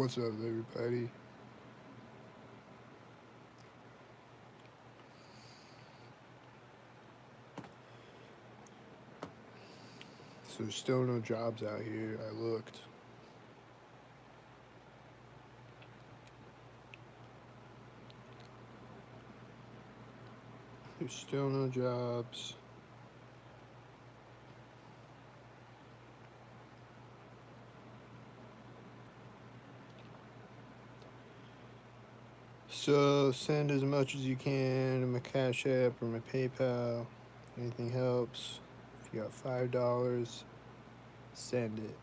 What's up, everybody? So there's still no jobs out here. I looked. There's still no jobs. So send as much as you can to my Cash App or my PayPal. Anything helps. If you got $5, send it.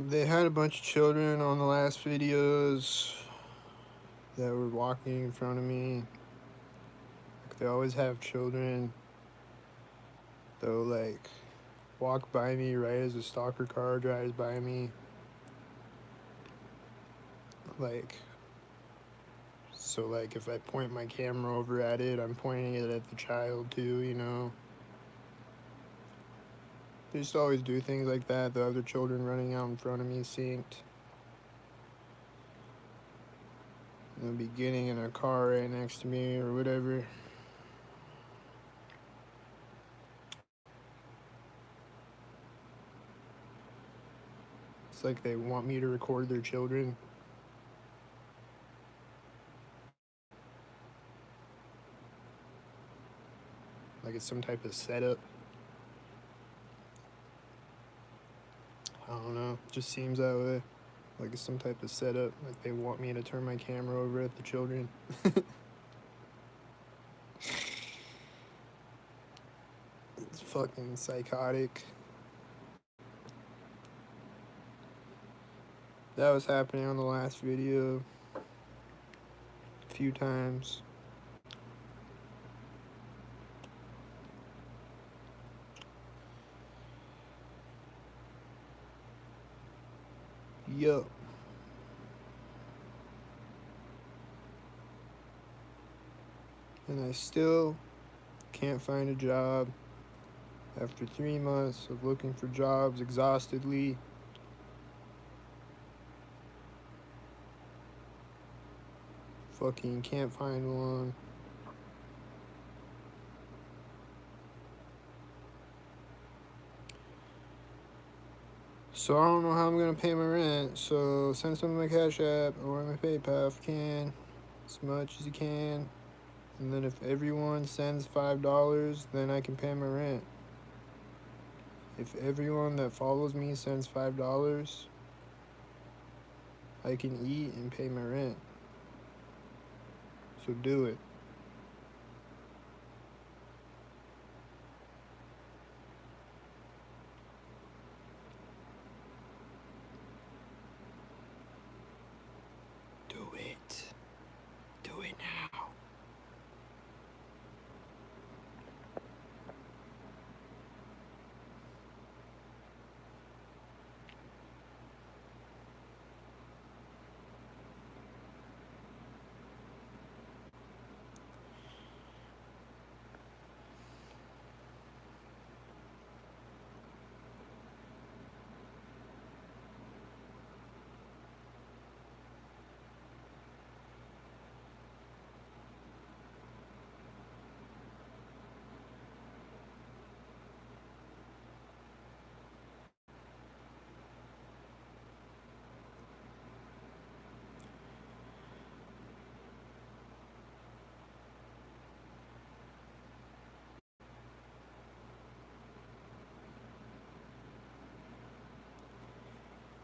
They had a bunch of children on the last videos that were walking in front of me. Like, they always have children. They'll like walk by me right as a stalker car drives by me. Like, so like if I point my camera over at it, I'm pointing it at the child too, you know. They just always do things like that. The other children running out in front of me synced. They'll be getting in a car right next to me or whatever. It's like they want me to record their children. Like it's some type of setup. I don't know. It just seems that way. Like it's some type of setup. Like they want me to turn my camera over at the children. It's fucking psychotic. That was happening on the last video a few times. Yup. And I still can't find a job after 3 months of looking for jobs exhaustedly. Fucking can't find one. So I don't know how I'm gonna pay my rent. So send some of my Cash App or my PayPal if you can, as much as you can. And then if everyone sends $5, then I can pay my rent. If everyone that follows me sends $5, I can eat and pay my rent. So do it. Do it. Do it now.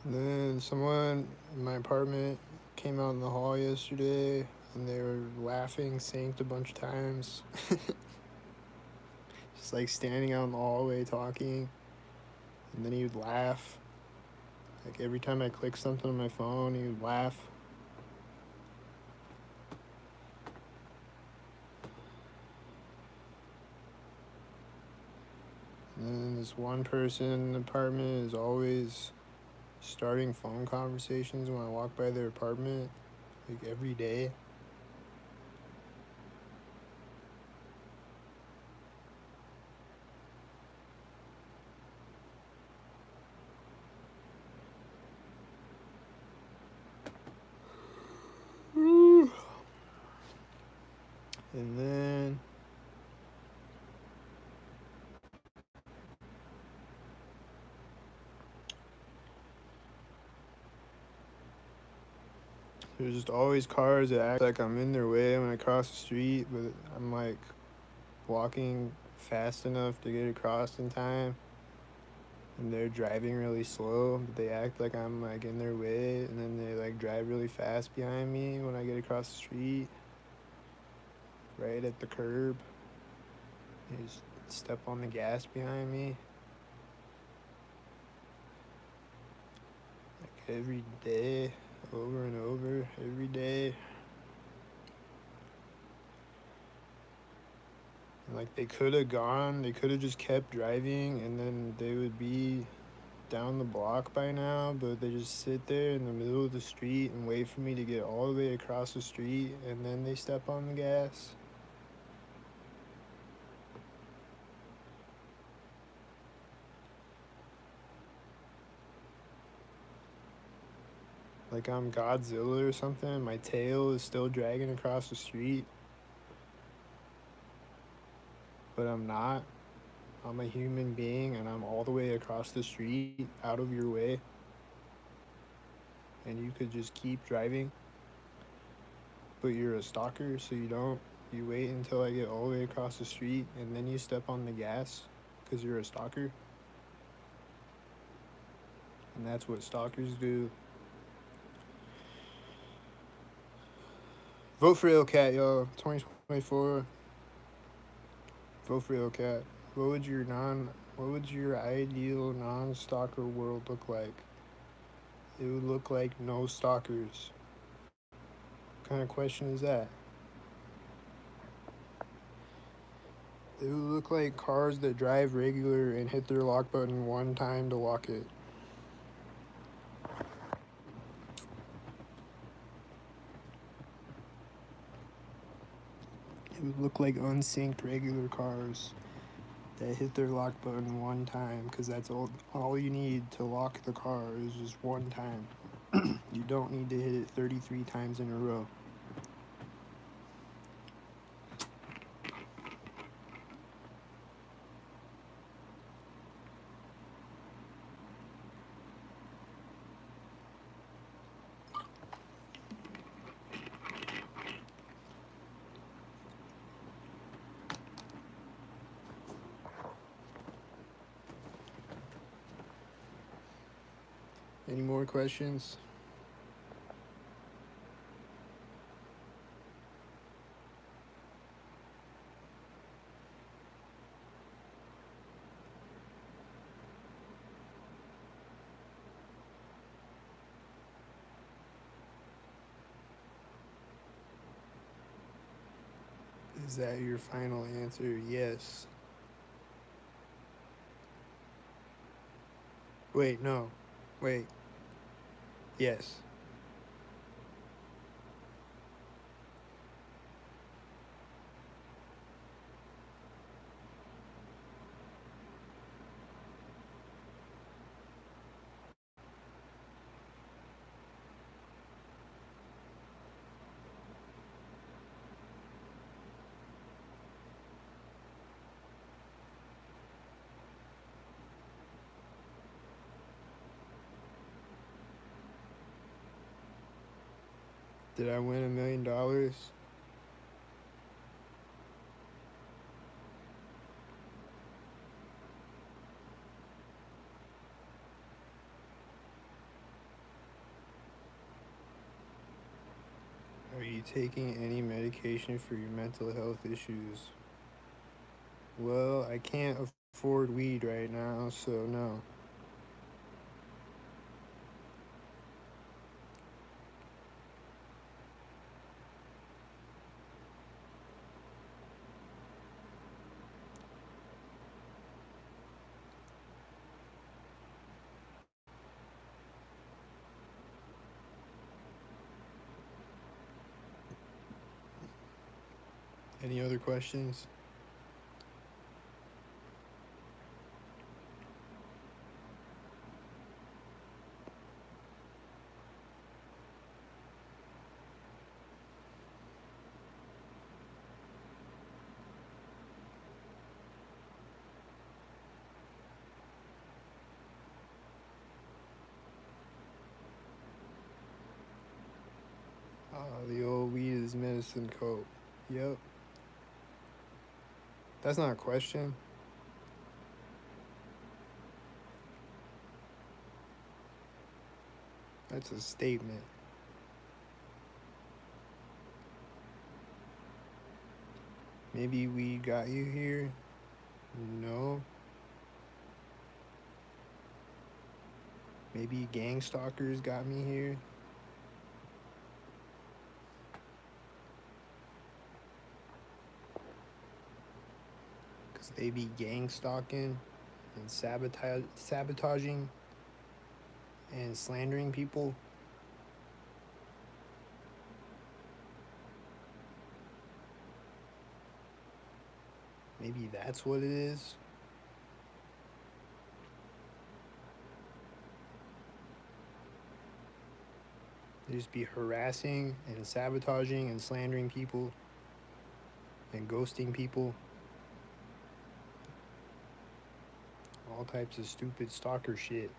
And then someone in my apartment came out in the hall yesterday and they were laughing, synced a bunch of times. Just like standing out in the hallway talking. And then he would laugh. Like every time I click something on my phone, he would laugh. And then this one person in the apartment is always starting phone conversations when I walk by their apartment, like every day. And then there's just always cars that act like I'm in their way when I cross the street, but I'm like walking fast enough to get across in time. And they're driving really slow, but they act like I'm like in their way, and then they like drive really fast behind me when I get across the street, right at the curb. They just step on the gas behind me. Like every day, over and over, every day. And like they could have gone, they could have just kept driving, and then they would be down the block by now, but they just sit there in the middle of the street and wait for me to get all the way across the street, and then they step on the gas. Like I'm Godzilla or something. My tail is still dragging across the street, but I'm not. I'm a human being and I'm all the way across the street out of your way. And you could just keep driving, but you're a stalker, so you don't. You wait until I get all the way across the street and then you step on the gas because you're a stalker. And that's what stalkers do. Vote for ILLKAT, yo. 2024. Vote for ILLKAT. What would your ideal non-stalker world look like? It would look like no stalkers. What kind of question is that? It would look like cars that drive regular and hit their lock button one time to lock it. It would look like unsynced regular cars that hit their lock button one time, because that's all you need to lock the car is just one time. You don't need to hit it 33 times in a row. Any more questions? Is that your final answer? Yes. Wait, no. Wait. Yes. Did I win $1 million? you taking any medication for your mental health issues? Well, I can't afford weed right now, so no. Any other questions? The old weed is medicine coat. Yep. That's not a question. That's a statement. Maybe weed got you here? No. Maybe gang stalkers got me here? Because they be gang stalking and sabotaging and slandering people. Maybe that's what it is. They just be harassing and sabotaging and slandering people and ghosting people. All types of stupid stalker shit.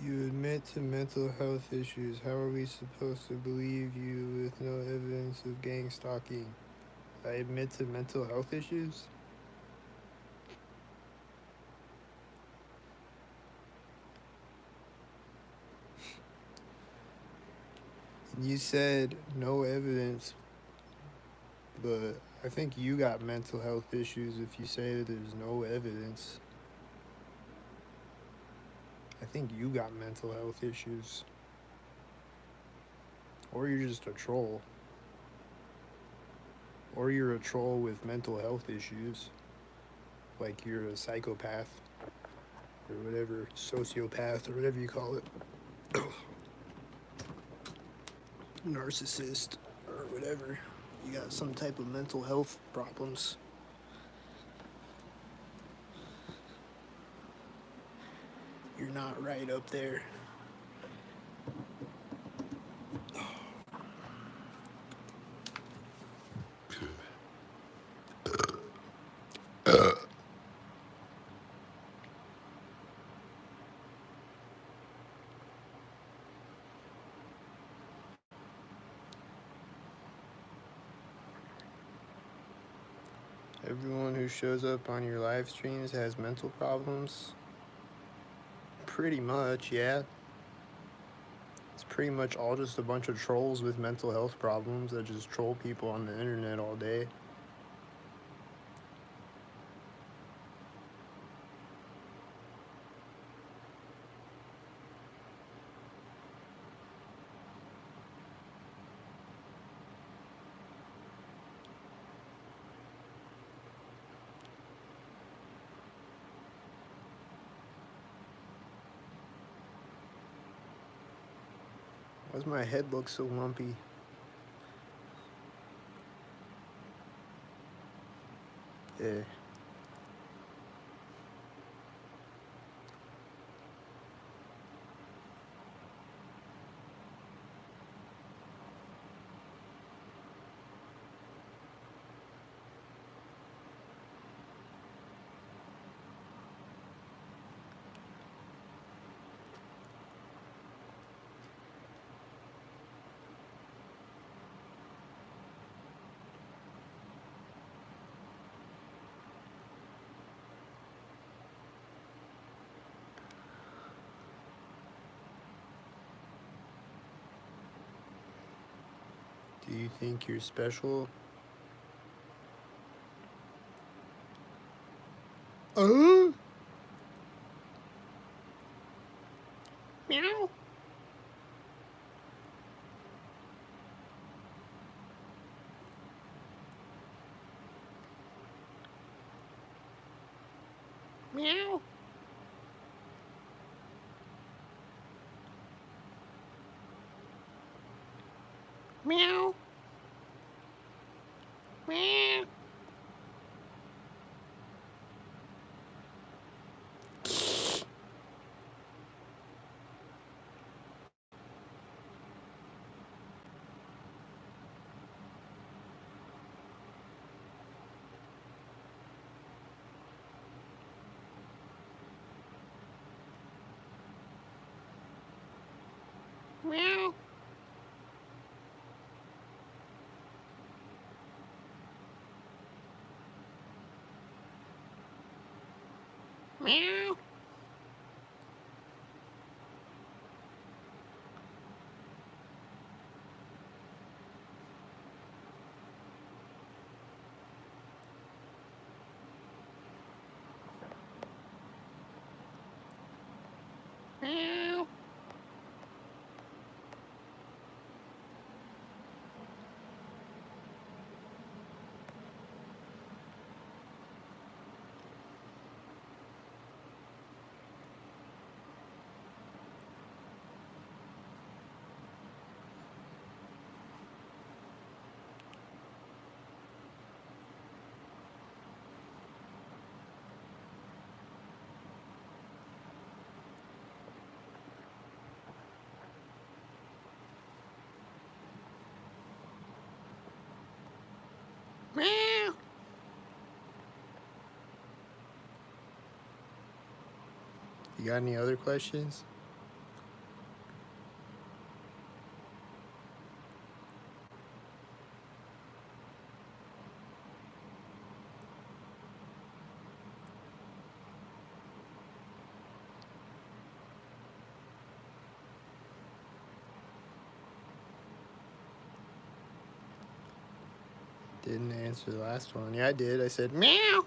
You admit to mental health issues. How are we supposed to believe you with no evidence of gang stalking? I admit to mental health issues? You said no evidence, but I think you got mental health issues if you say that there's no evidence. I think you got mental health issues. Or you're just a troll. Or you're a troll with mental health issues. Like you're a psychopath. Or whatever, sociopath, or whatever you call it. Narcissist, or whatever. You got some type of mental health problems. You're not right up there. Everyone who shows up on your live streams has mental problems? Pretty much, yeah. It's pretty much all just a bunch of trolls with mental health problems that just troll people on the internet all day. Why does my head look so lumpy? Yeah. Do you think you're special? Uh? Meow. Meow. Meow. Meow. Meow. Meow. Meow. Meow. You got any other questions? Didn't answer the last one. Yeah, I did. I said meow.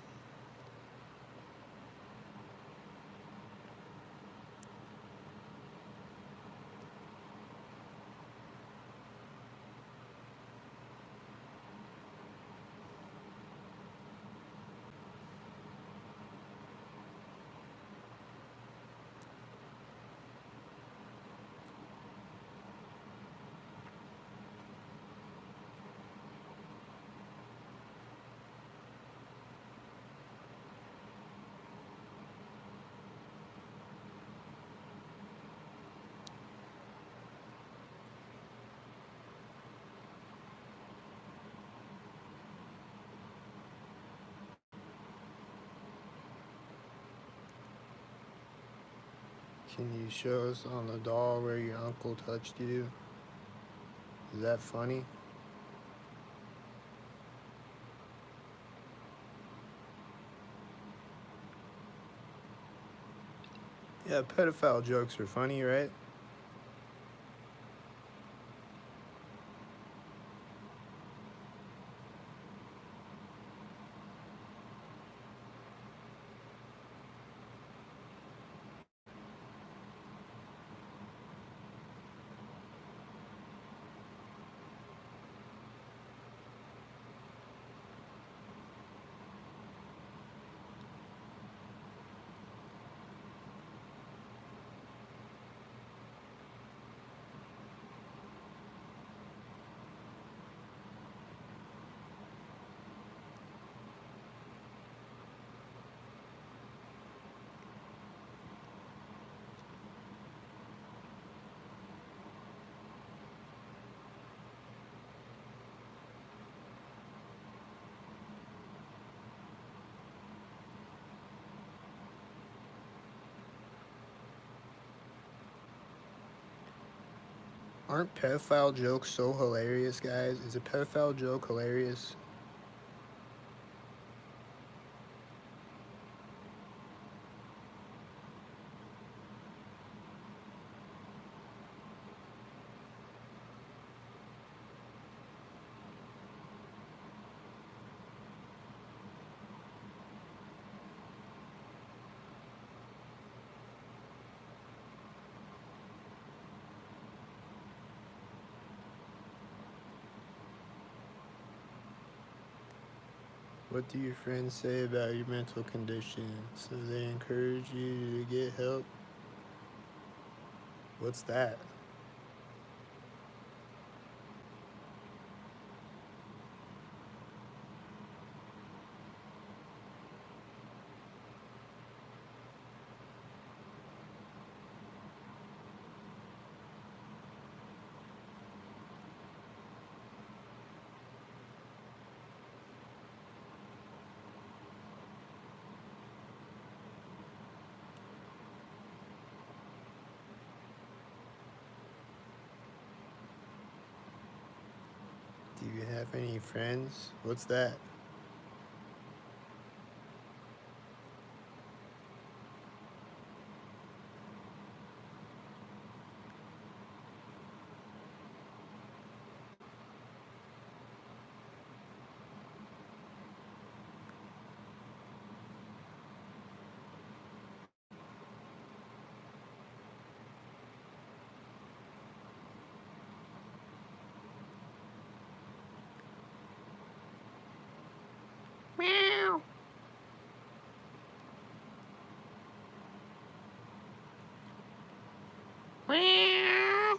Can you show us on the doll where your uncle touched you? Is that funny? Yeah, pedophile jokes are funny, right? Aren't pedophile jokes so hilarious, guys? Is a pedophile joke hilarious? What do your friends say about your mental condition? So they encourage you to get help? What's that? Do you have any friends? What's that? Meow. Meow.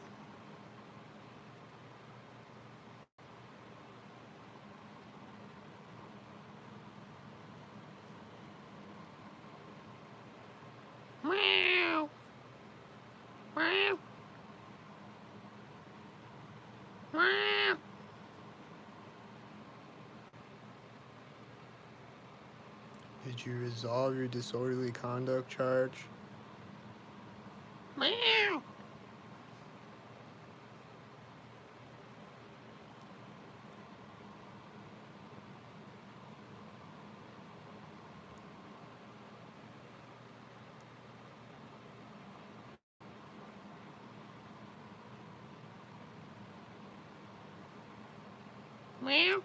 Meow. Meow. Meow. Did you resolve your disorderly conduct charge? Meow. Meow.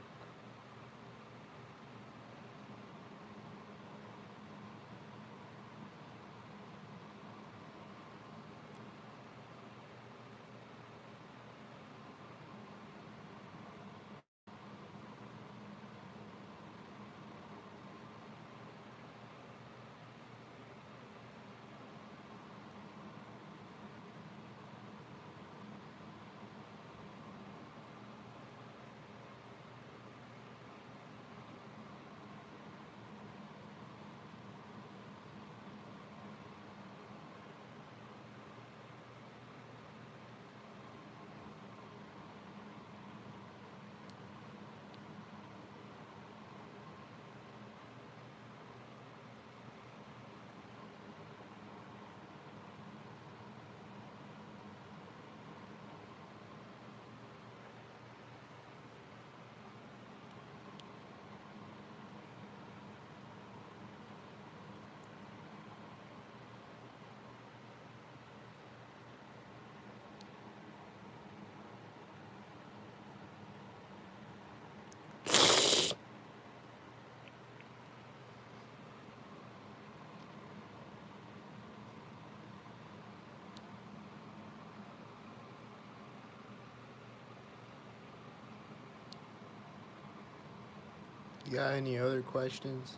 You got any other questions?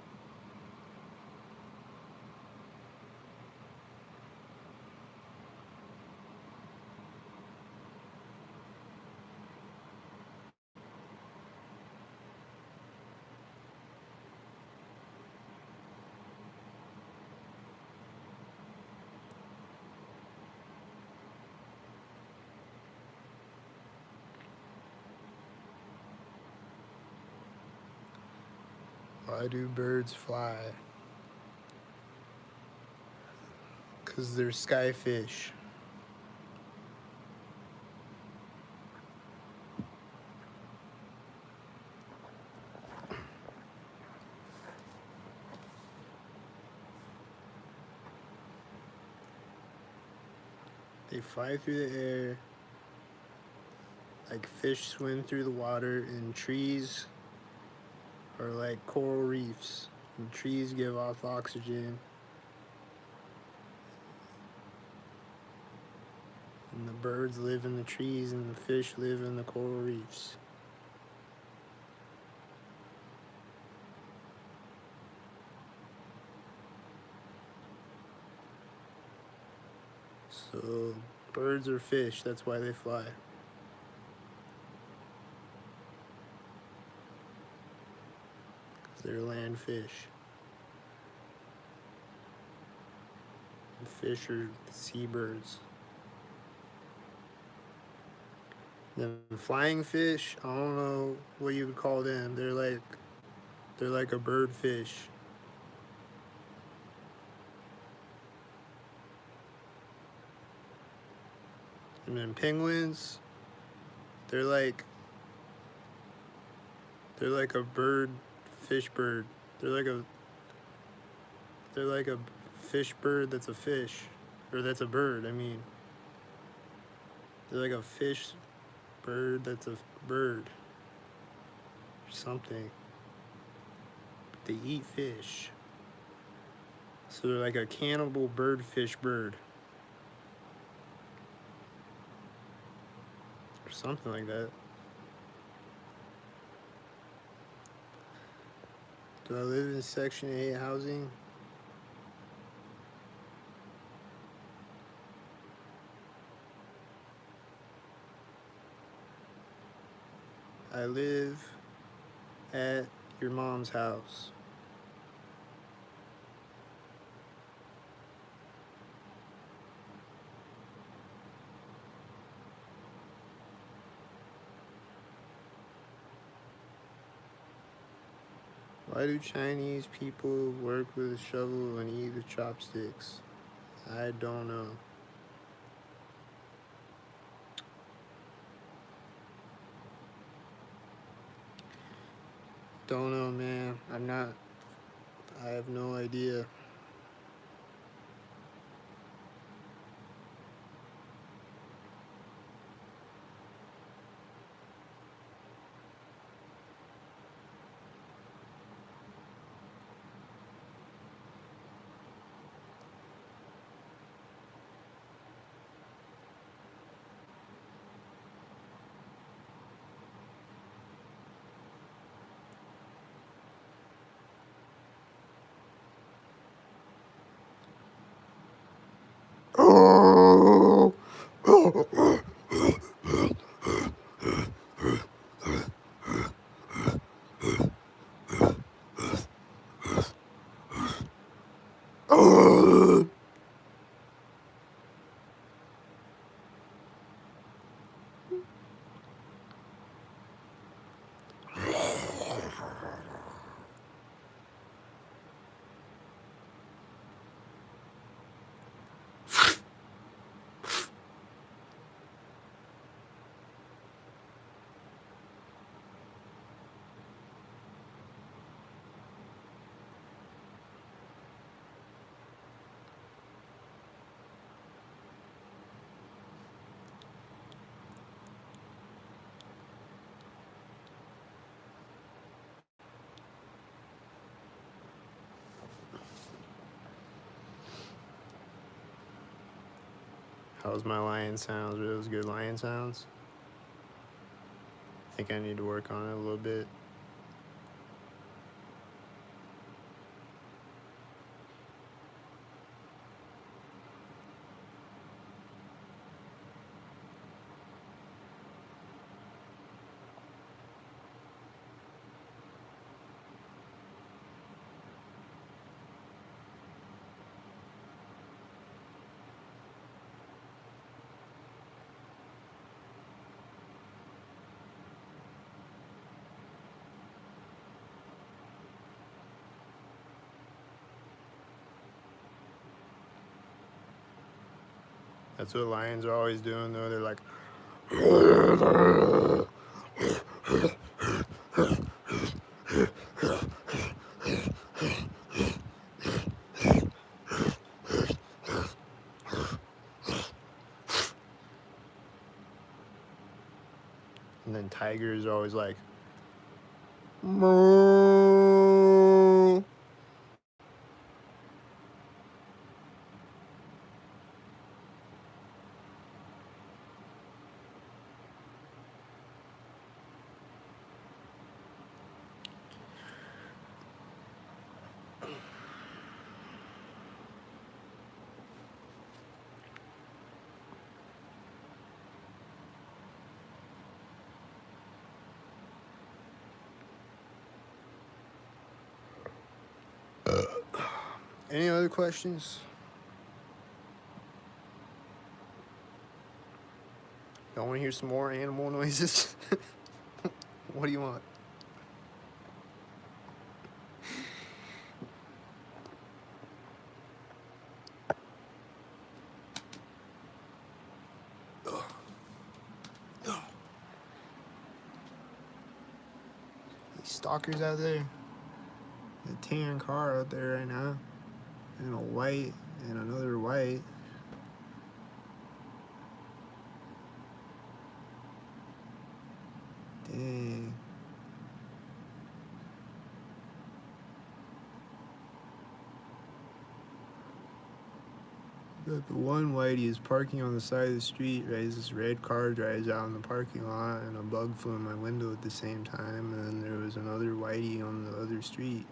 Why do birds fly? 'Cause they're skyfish. They fly through the air like fish swim through the water, and trees are like coral reefs. And trees give off oxygen, and the birds live in the trees, and the fish live in the coral reefs. So birds or fish, that's why they fly. Because they're land fish. And fish are seabirds. Them flying fish, I don't know what you would call them. They're like a bird fish. And then penguins, they're like a bird, fish bird. They're like a fish bird that's a fish, or that's a bird. I mean, they're like a fish bird that's a bird, or something. They eat fish, so they're like a cannibal bird fish bird, or something like that. Do I live in Section 8 housing? I live at your mom's house. Why do Chinese people work with a shovel and eat with chopsticks? I don't know. Don't know, man. I have no idea. Oh! How's my lion sounds? Were those good lion sounds? I think I need to work on it a little bit. That's what lions are always doing, though. They're like, and then tigers are always like, moo. Any other questions? Y'all want to hear some more animal noises? What do you want? These stalkers out there. The tan car out there right now. And a white and another white. Dang. But the one whitey is parking on the side of the street, right? As this red car drives out in the parking lot, and a bug flew in my window at the same time, and then there was another whitey on the other street.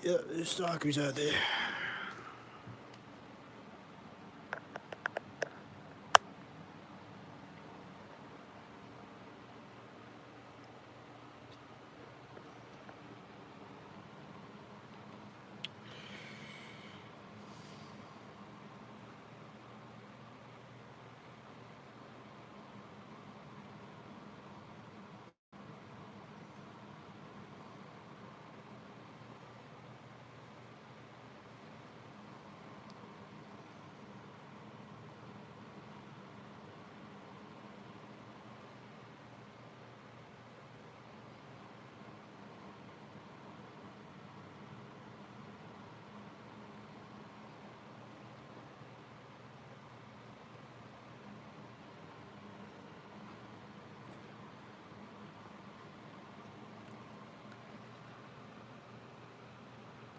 Yeah, there's stalkers out there.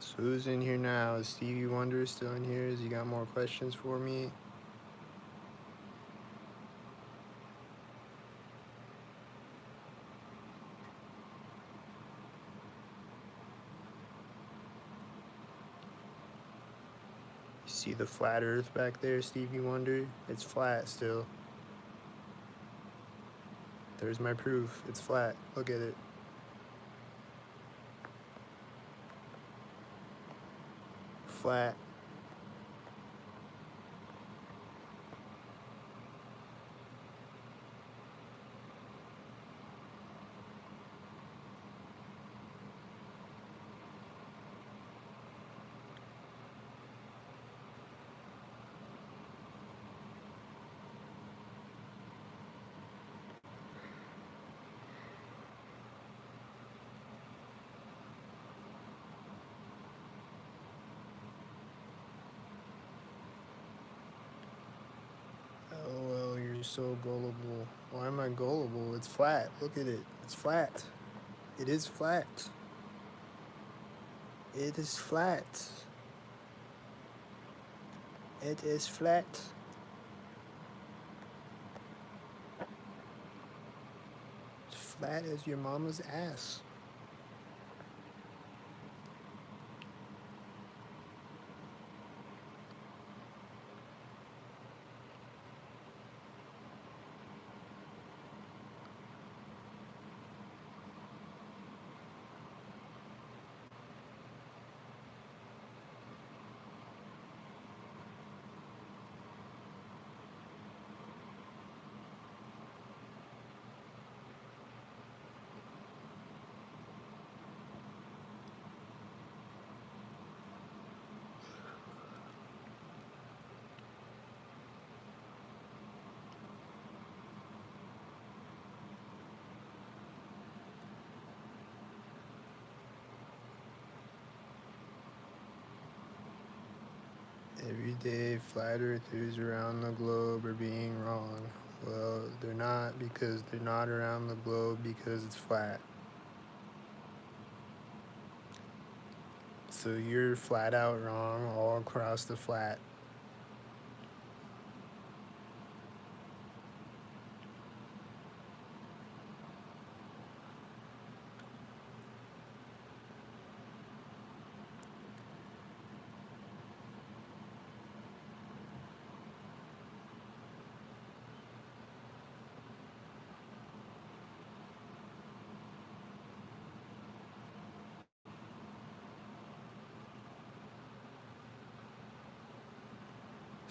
So who's in here now? Is Stevie Wonder still in here? Has he got more questions for me? You see the flat earth back there, Stevie Wonder? It's flat still. There's my proof. It's flat. Look at it. Flat. LOL, you're so gullible. Why am I gullible? It's flat. Look at it. It's flat. It is flat. It is flat. It is flat. It's flat as your mama's ass. Every day, flat earthers around the globe are being wrong. Well, they're not, because they're not around the globe because it's flat. So you're flat out wrong all across the flat.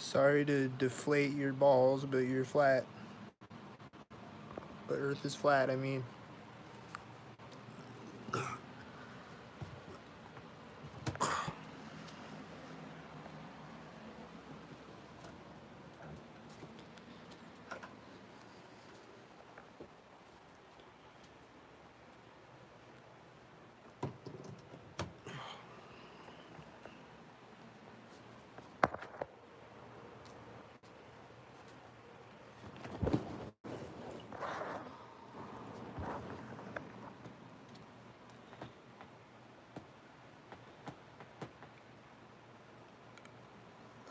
Sorry to deflate your balls, but you're flat. But Earth is flat, I mean.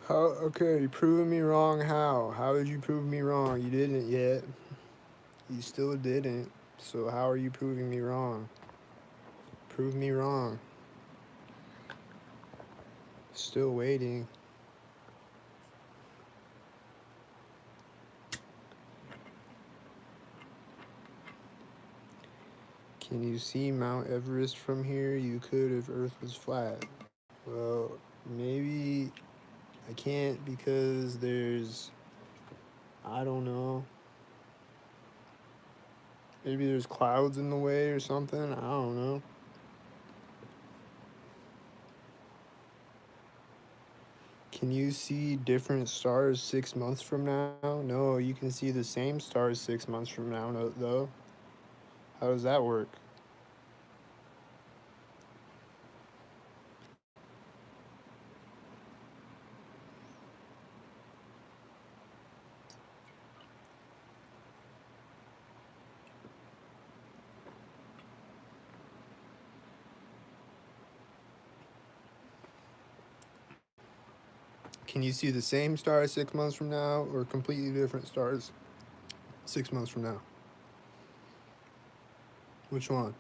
How? Okay, you're proving me wrong. How? How did you prove me wrong? You didn't yet. You still didn't. So how are you proving me wrong? Prove me wrong. Still waiting. Can you see Mount Everest from here? You could if Earth was flat. Well, maybe I can't because there's, I don't know. Maybe there's clouds in the way or something. I don't know. Can you see different stars 6 months from now? No, you can see the same stars 6 months from now, though. How does that work? Can you see the same stars 6 months from now or completely different stars 6 months from now? Which one?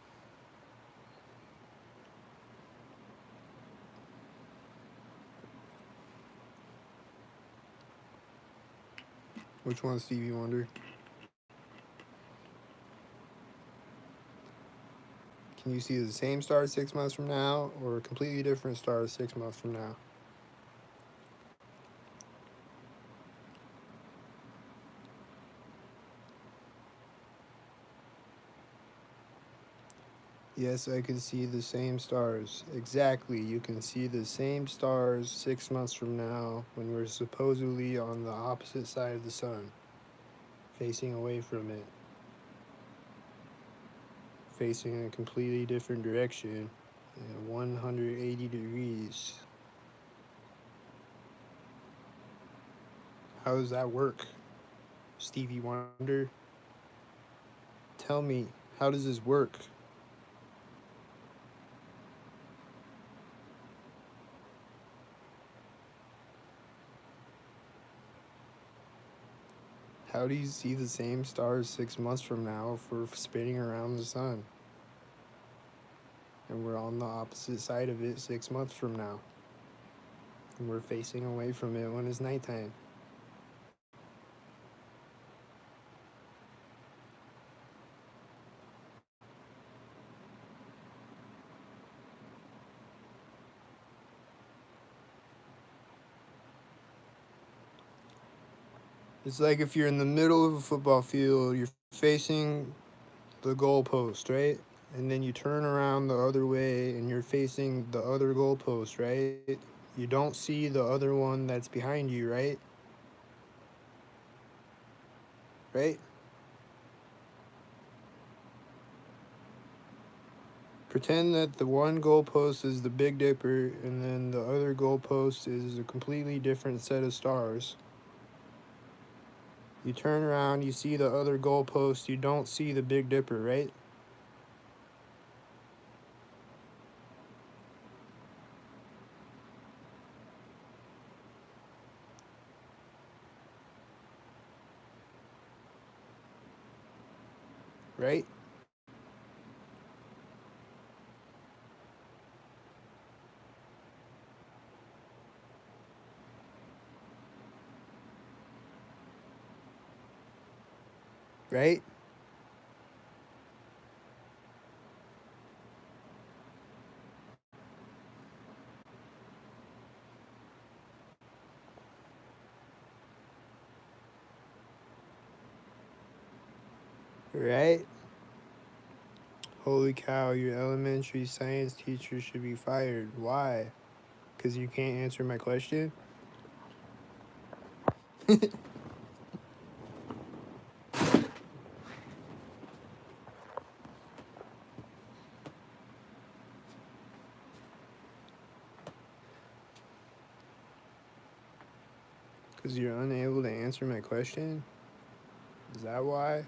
Which one, Stevie Wonder? Can you see the same stars 6 months from now or completely different stars 6 months from now? Yes, I can see the same stars. Exactly. You can see the same stars 6 months from now when we're supposedly on the opposite side of the sun, facing away from it, facing a completely different direction, 180 degrees. How does that work, Stevie Wonder? Tell me, how does this work? How do you see the same stars 6 months from now if we're spinning around the sun? And we're on the opposite side of it 6 months from now. And we're facing away from it when it's nighttime. It's like if you're in the middle of a football field, you're facing the goalpost, right? And then you turn around the other way and you're facing the other goalpost, right? You don't see the other one that's behind you, right? Right? Pretend that the one goalpost is the Big Dipper and then the other goalpost is a completely different set of stars. You turn around, you see the other goalpost, you don't see the Big Dipper, right? Right? Right? Right? Holy cow, your elementary science teacher should be fired. Why? Because you can't answer my question? Because you're unable to answer my question? Is that why?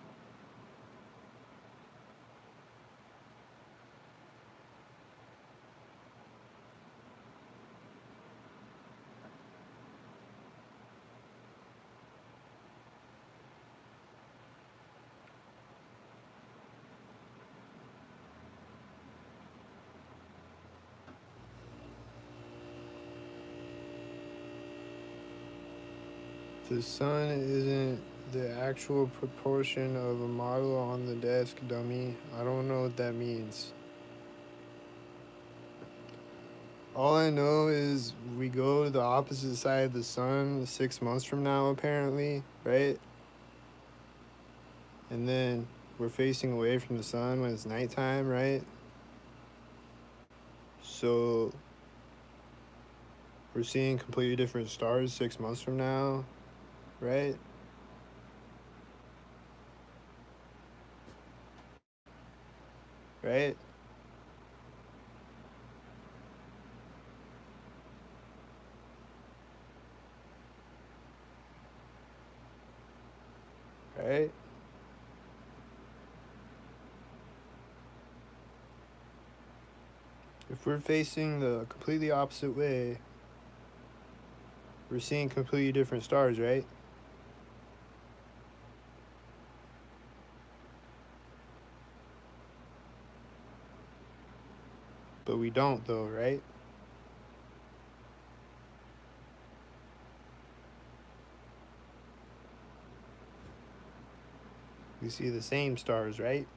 The sun isn't the actual proportion of a model on the desk, dummy. I don't know what that means. All I know is we go to the opposite side of the sun 6 months from now, apparently, right? And then we're facing away from the sun when it's nighttime, right? So we're seeing completely different stars 6 months from now, right? Right? Right? If we're facing the completely opposite way, we're seeing completely different stars, right? But we don't, though, right? We see the same stars, right?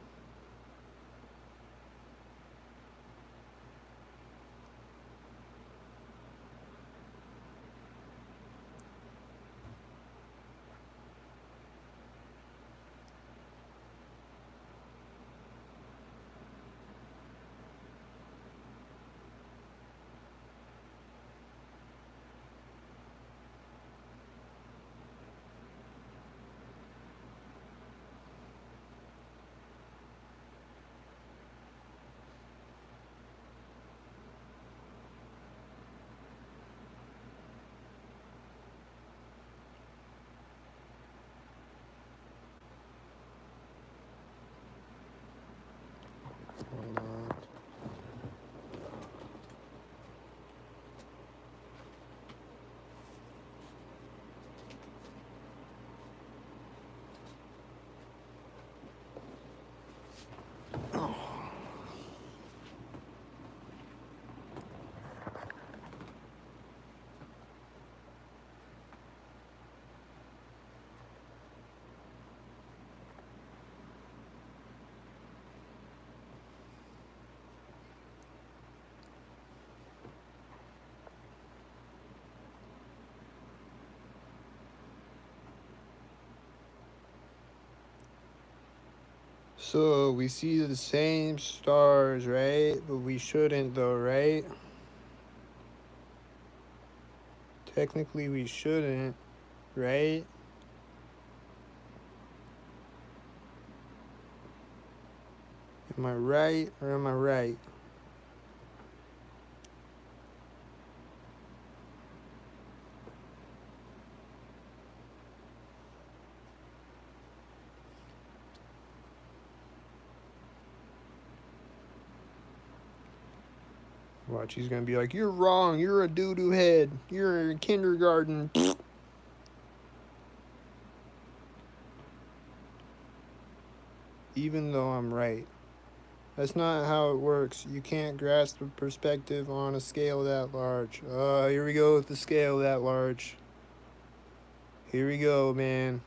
Hold on. So we see the same stars, right? But we shouldn't, though, right? Technically, we shouldn't, right? Am I right or am I right? Watch, he's gonna be like, "You're wrong. You're a doo-doo head. You're in kindergarten." Even though I'm right. That's not how it works. You can't grasp a perspective on a scale that large. Here we go with the scale that large. Here we go, man.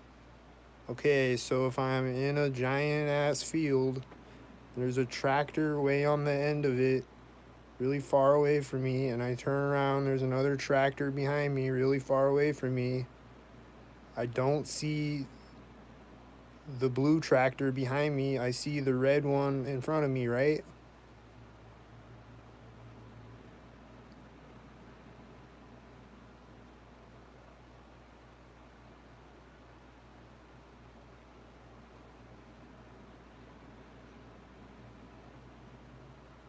Okay, so if I'm in a giant ass field, there's a tractor way on the end of it, really far away from me, and I turn around, there's another tractor behind me, really far away from me. I don't see the blue tractor behind me, I see the red one in front of me, right?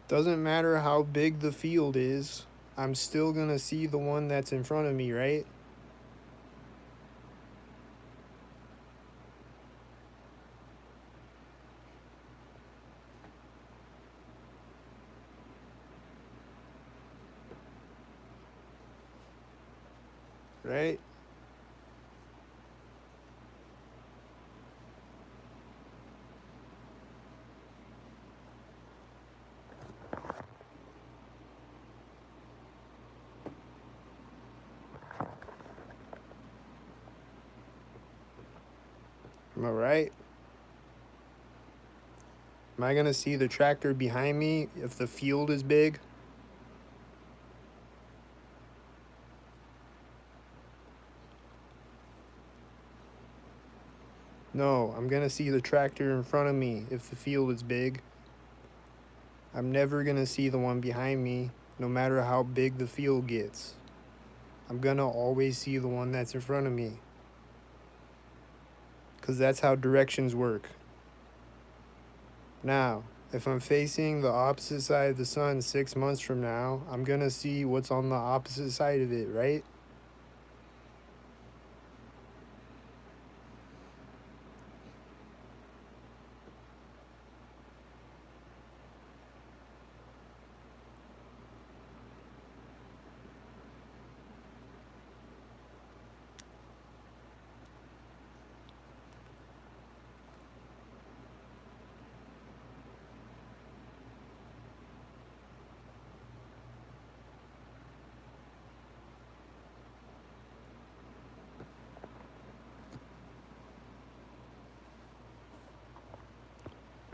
Doesn't matter how big the field is, I'm still gonna see the one that's in front of me, right? Right? Am I right? Am I gonna see the tractor behind me if the field is big? No, I'm gonna see the tractor in front of me if the field is big. I'm never gonna see the one behind me, no matter how big the field gets. I'm gonna always see the one that's in front of me. Because that's how directions work. Now, if I'm facing the opposite side of the sun 6 months from now, I'm gonna see what's on the opposite side of it, right?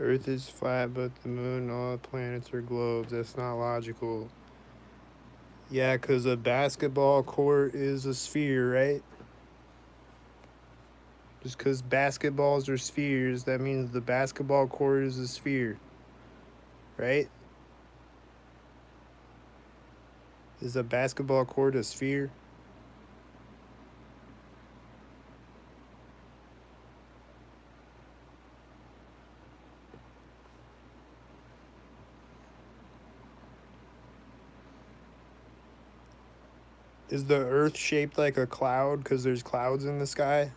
Earth is flat, but the moon and all the planets are globes. That's not logical. Yeah, because a basketball court is a sphere, right? Just because basketballs are spheres, that means the basketball court is a sphere, right? Is a basketball court a sphere? Is the earth shaped like a cloud because there's clouds in the sky?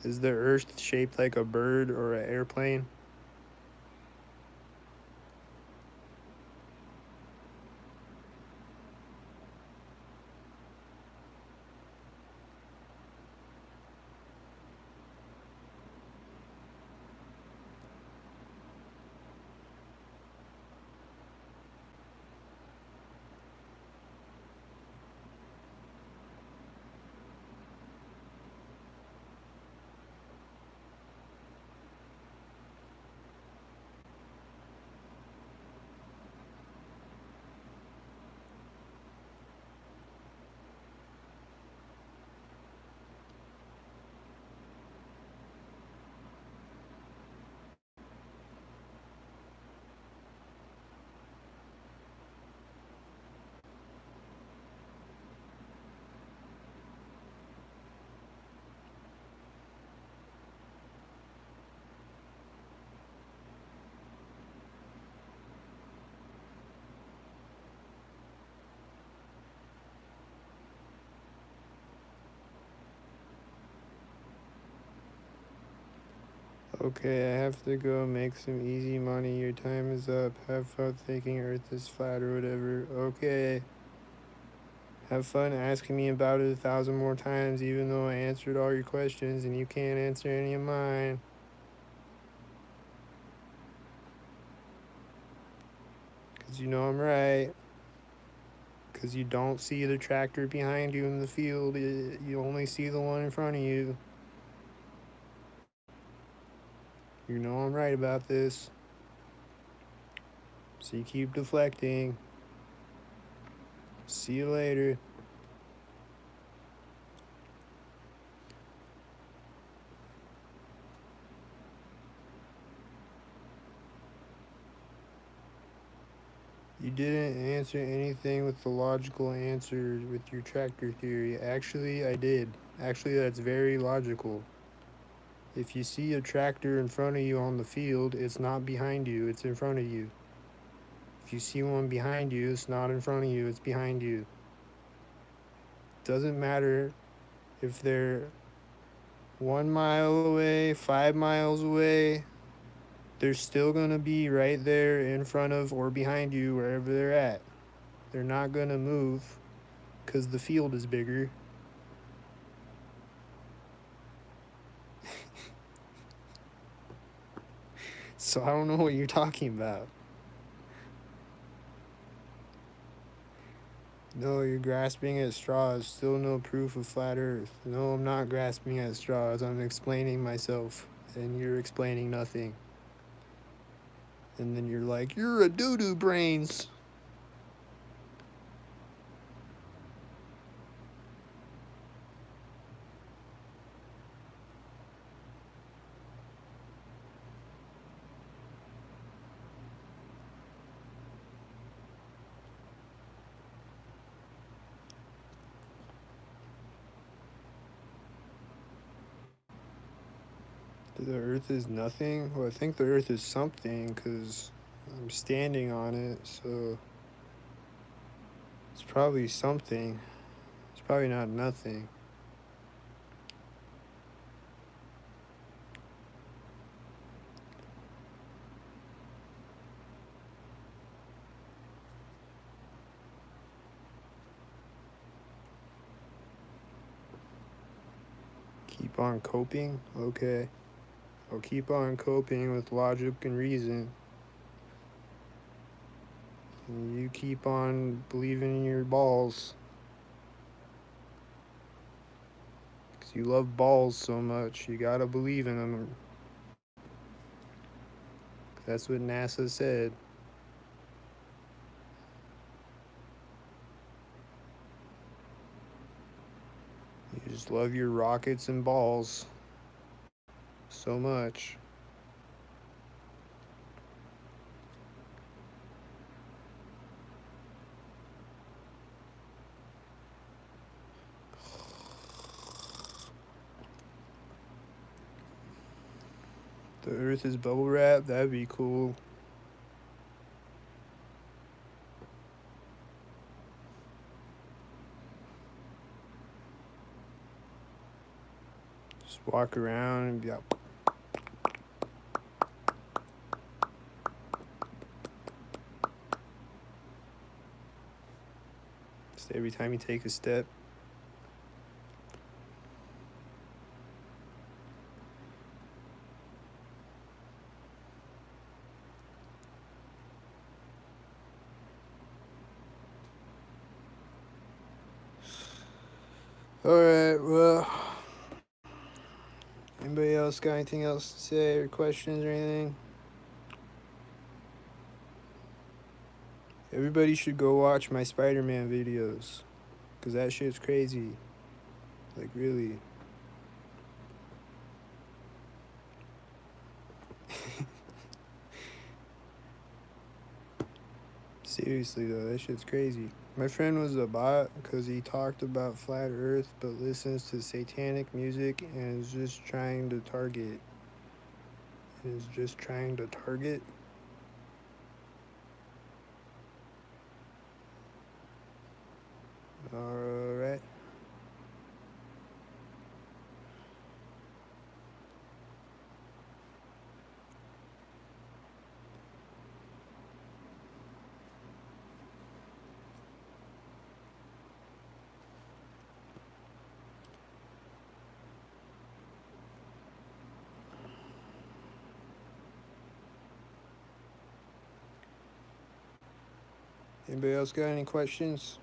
Is the earth shaped like a bird or an airplane? Okay, I have to go make some easy money. Your time is up. Have fun thinking Earth is flat or whatever. Okay. Have fun asking me about it 1,000 more times, even though I answered all your questions and you can't answer any of mine. Because you know I'm right. Because you don't see the tractor behind you in the field, you only see the one in front of you. You know I'm right about this. So you keep deflecting. See you later. You didn't answer anything with the logical answer with your tractor theory. Actually, I did. Actually, that's very logical. If you see a tractor in front of you on the field, it's not behind you, it's in front of you. If you see one behind you, it's not in front of you, it's behind you. Doesn't matter if they're 1 mile away, 5 miles away, they're still gonna be right there in front of or behind you wherever they're at. They're not gonna move because the field is bigger. So I don't know what you're talking about. No, you're grasping at straws. Still no proof of flat Earth. No, I'm not grasping at straws. I'm explaining myself, and you're explaining nothing. And then you're like, you're a doo-doo brains. The Earth is nothing? Well, I think the Earth is something because I'm standing on it, so it's probably something. It's probably not nothing. Keep on coping? Okay. I'll keep on coping with logic and reason. And you keep on believing in your balls. Because you love balls so much, you gotta believe in them. That's what NASA said. You just love your rockets and balls so much. The Earth is bubble wrap? That'd be cool. Just walk around and be like, just every time you take a step. Alright, well. Anybody else got anything else to say or questions or anything? Everybody should go watch my Spider-Man videos. Because that shit's crazy. Like, really. Seriously, though, that shit's crazy. My friend was a bot because he talked about flat Earth but listens to satanic music and is just trying to target. Is just trying to target. Alright. Anybody else got any questions?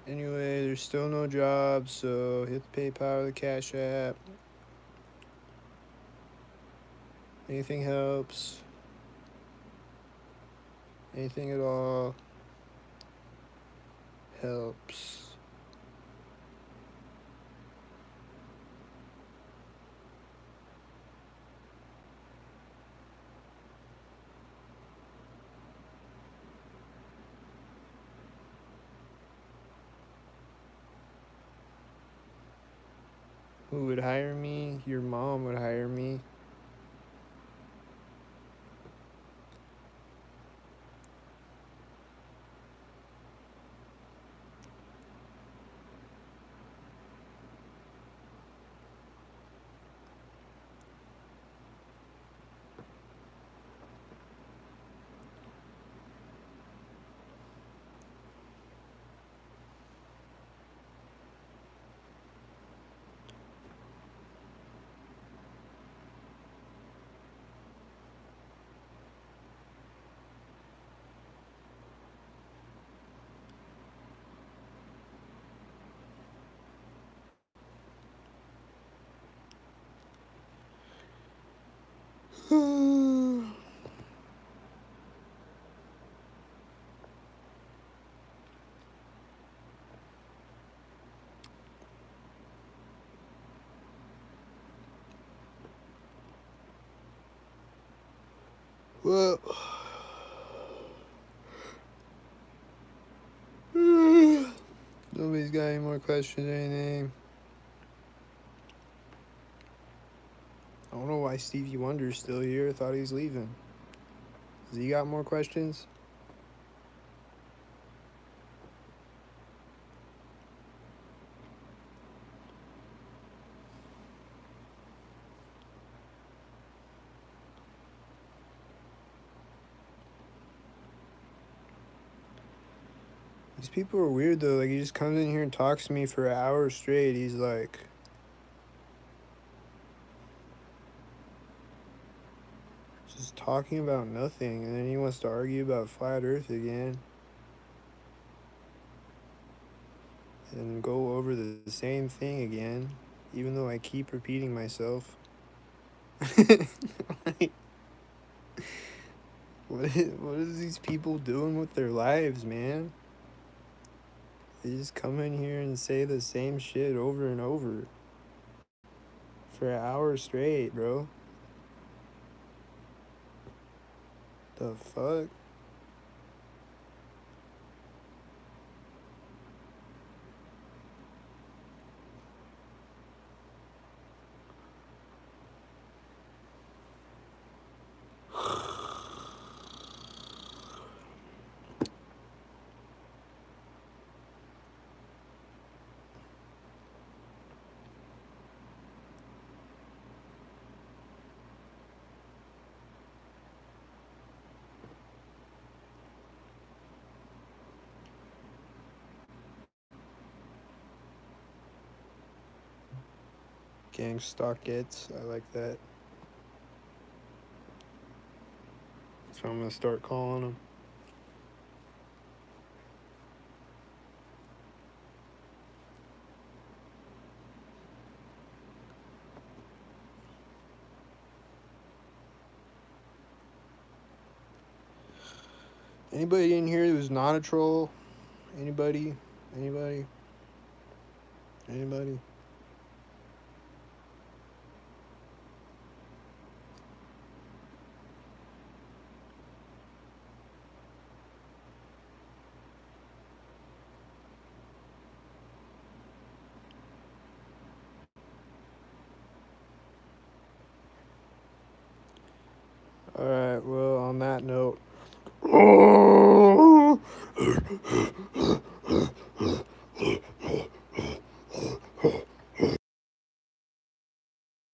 Anyway, there's still no jobs, so hit the PayPal or the Cash App. Anything helps. Anything at all helps. Who would hire me? Your mom would hire me. Well, nobody's got any more questions or anything. I don't know why Stevie Wonder's still here. I thought he was leaving. Has he got more questions? These people are weird though. Like, he just comes in here and talks to me for an hour straight. He's like, just talking about nothing, and then he wants to argue about flat Earth again. And go over the same thing again, even though I keep repeating myself. Like, what is these people doing with their lives, man? They just come in here and say the same shit over and over for an hour straight, bro. The fuck? Gang stock gets. I like that. So I'm gonna start calling them. Anybody in here who's not a troll? Anybody? Anybody? Anybody? Alright, well, on that note.